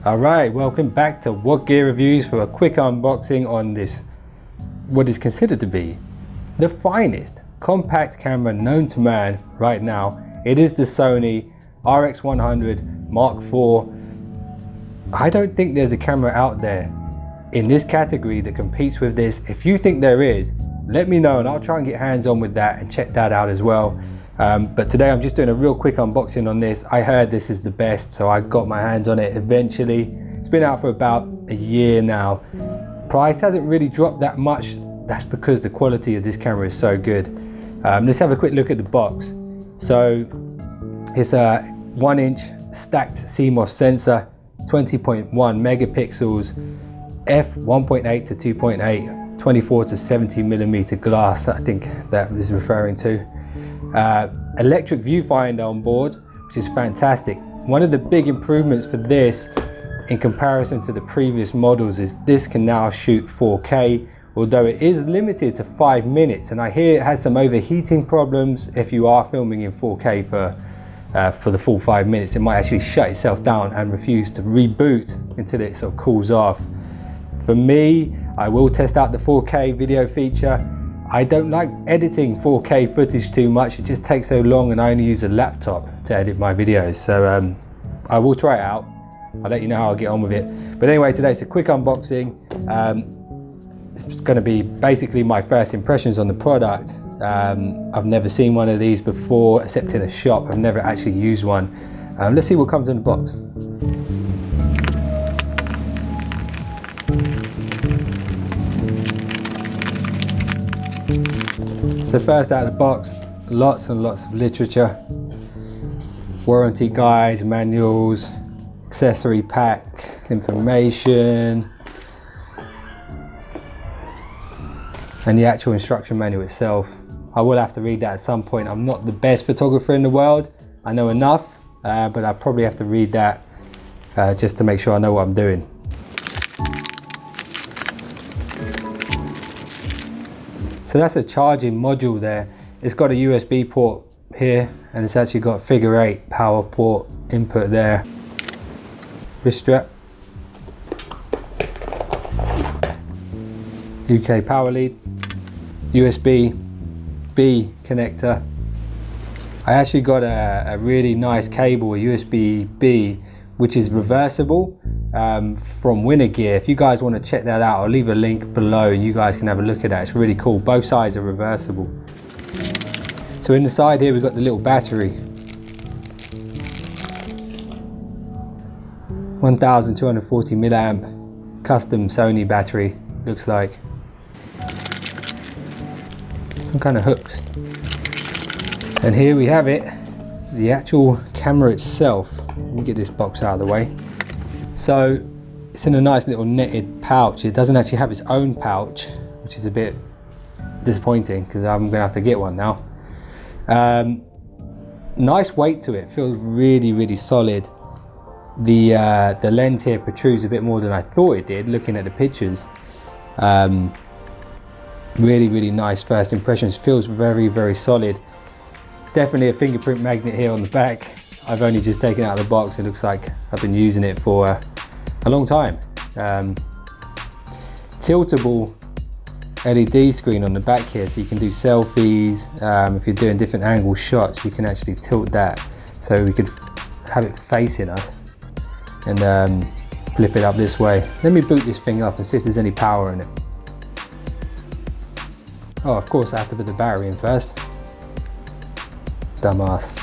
Alright, welcome back to What Gear Reviews for a quick unboxing on this, what is considered to be the finest compact camera known to man right now. It is the Sony RX100 MkIV. I don't think there's a camera out there in this category that competes with this. If you think there is, let me know and I'll try and get hands on with that and check that out as well. But today I'm just doing a real quick unboxing on this. I heard this is the best, so I got my hands on it eventually. It's been out for about a year now. Price hasn't really dropped that much. That's because the quality of this camera is so good. Let's have a quick look at the box. So it's a 1-inch stacked CMOS sensor, 20.1 megapixels, f1.8 to 2.8, 24 to 70 millimeter glass, I think that is referring to. Electric viewfinder on board, which is fantastic. One of the big improvements for this in comparison to the previous models is this can now shoot 4K, although it is limited to 5 minutes, and I hear it has some overheating problems. If you are filming in 4K for the full 5 minutes, it might actually shut itself down and refuse to reboot until it sort of cools off. For me, I will test out the 4K video feature. I don't like editing 4K footage too much. It just takes so long and I only use a laptop to edit my videos. So I will try it out. I'll let you know how I get on with it. But anyway, today it's a quick unboxing. It's going to be basically my first impressions on the product. I've never seen one of these before, except in a shop. I've never actually used one. Let's see what comes in the box. So first out of the box, lots and lots of literature, warranty guides, manuals, accessory pack, information, and the actual instruction manual itself. I will have to read that at some point. I'm not the best photographer in the world. I know enough, but I probably have to read that just to make sure I know what I'm doing. So that's a charging module there. It's got a USB port here, and it's actually got a figure 8 power port input there. Wrist strap. UK power lead. USB-B connector. I actually got a really nice cable, a USB-B, which is reversible from Winner Gear. If you guys want to check that out, I'll leave a link below and you guys can have a look at that. It's really cool. Both sides are reversible. So in the side here we've got the little battery. 1240 milliamp custom Sony battery, looks like. Some kind of hooks. And here we have it, the actual camera itself. Let me get this box out of the way. So it's in a nice little netted pouch. It doesn't actually have its own pouch, which is a bit disappointing because I'm gonna have to get one now. Nice weight to it, feels really, really solid. The lens here protrudes a bit more than I thought it did, looking at the pictures. Really, really nice first impressions, feels very, very solid. Definitely a fingerprint magnet here on the back. I've only just taken it out of the box. It looks like I've been using it for a long time. Tiltable LED screen on the back here, so you can do selfies. If you're doing different angle shots, you can actually tilt that. So we could have it facing us and flip it up this way. Let me boot this thing up and see if there's any power in it. Oh, of course I have to put the battery in first. Dumbass.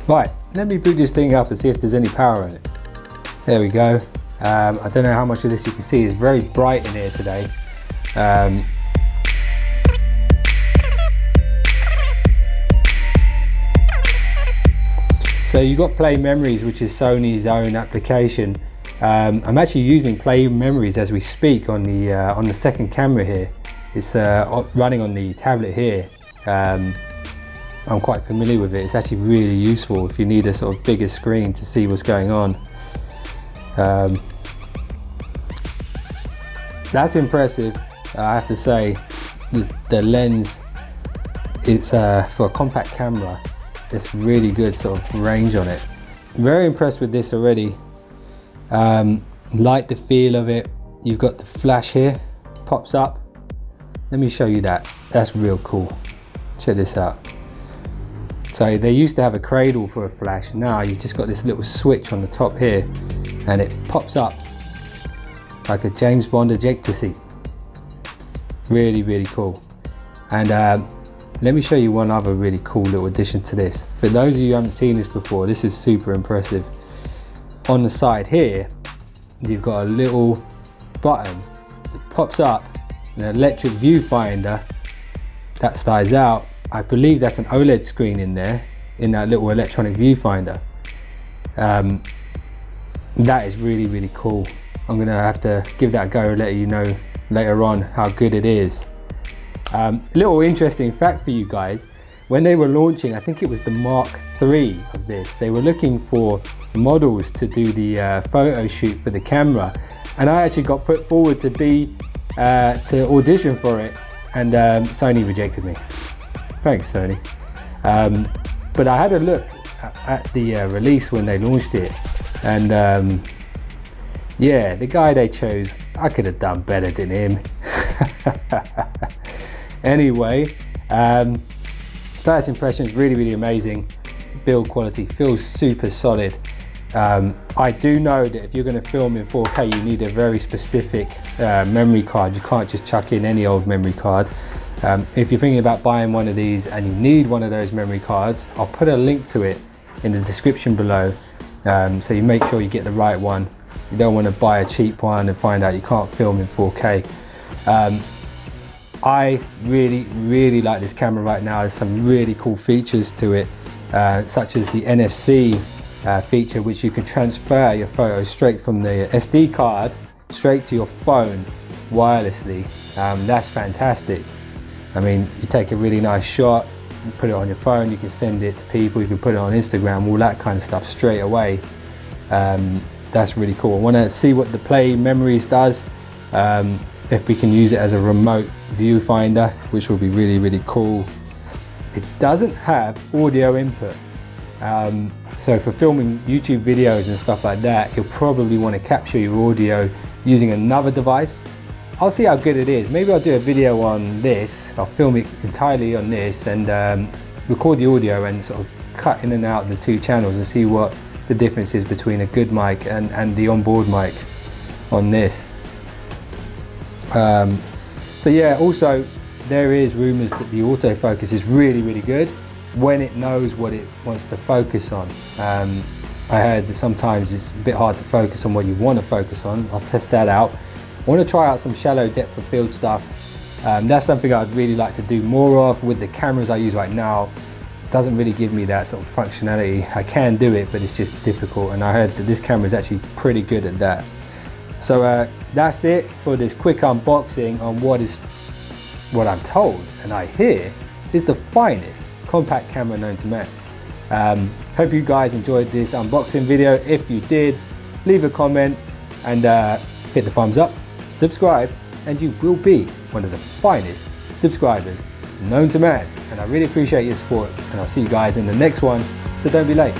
Right, let me boot this thing up and see if there's any power in it. There we go. I don't know how much of this you can see. It's very bright in here today. So you've got Play Memories, which is Sony's own application. I'm actually using Play Memories as we speak on the second camera here. It's running on the tablet here. I'm quite familiar with it. It's actually really useful if you need a sort of bigger screen to see what's going on. That's impressive, I have to say. The lens, it's for a compact camera, it's really good sort of range on it. very impressed with this already. Like the feel of it. You've got the flash here, pops up. Let me show you that. That's real cool. Check this out. So they used to have a cradle for a flash. Now you've just got this little switch on the top here, and it pops up like a James Bond ejector seat. Really, really cool. And let me show you one other really cool little addition to this. For those of you who haven't seen this before, this is super impressive. On the side here, you've got a little button that pops up, an electric viewfinder that slides out. I believe that's an OLED screen in there, in that little electronic viewfinder. That is really, really cool. I'm gonna have to give that a go and let you know later on how good it is. Little interesting fact for you guys, when they were launching, I think it was the Mark III of this, they were looking for models to do the photo shoot for the camera, and I actually got put forward to be to audition for it, and Sony rejected me. Thanks, Sony. But I had a look at the release when they launched it, and yeah, the guy they chose, I could have done better than him. Anyway, first impressions, really, really amazing. Build quality feels super solid. I do know that if you're going to film in 4K, you need a very specific memory card. You can't just chuck in any old memory card. If you're thinking about buying one of these and you need one of those memory cards, I'll put a link to it in the description below, so you make sure you get the right one. You don't want to buy a cheap one and find out you can't film in 4K. I really, really like this camera right now. There's some really cool features to it, such as the NFC feature, which you can transfer your photos straight from the SD card straight to your phone wirelessly. That's fantastic. I mean, you take a really nice shot, you put it on your phone, you can send it to people, you can put it on Instagram, all that kind of stuff straight away. That's really cool. I want to see what the Play Memories does, if we can use it as a remote viewfinder, which will be really, really cool. It doesn't have audio input, so for filming YouTube videos and stuff like that, you'll probably want to capture your audio using another device. I'll see how good it is. Maybe I'll do a video on this. I'll film it entirely on this and record the audio and sort of cut in and out the two channels and see what the difference is between a good mic and the onboard mic on this. So yeah, also there is rumors that the autofocus is really, really good when it knows what it wants to focus on. I heard that sometimes it's a bit hard to focus on what you want to focus on. I'll test that out. I want to try out some shallow depth of field stuff. That's something I'd really like to do more of. With the cameras I use right now, it doesn't really give me that sort of functionality. I can do it, but it's just difficult, and I heard that this camera is actually pretty good at that. So that's it for this quick unboxing on what I'm told and I hear is the finest compact camera known to man. Hope you guys enjoyed this unboxing video. If you did, leave a comment and hit the thumbs up, subscribe, and you will be one of the finest subscribers known to man. And I really appreciate your support, and I'll see you guys in the next one, so don't be late.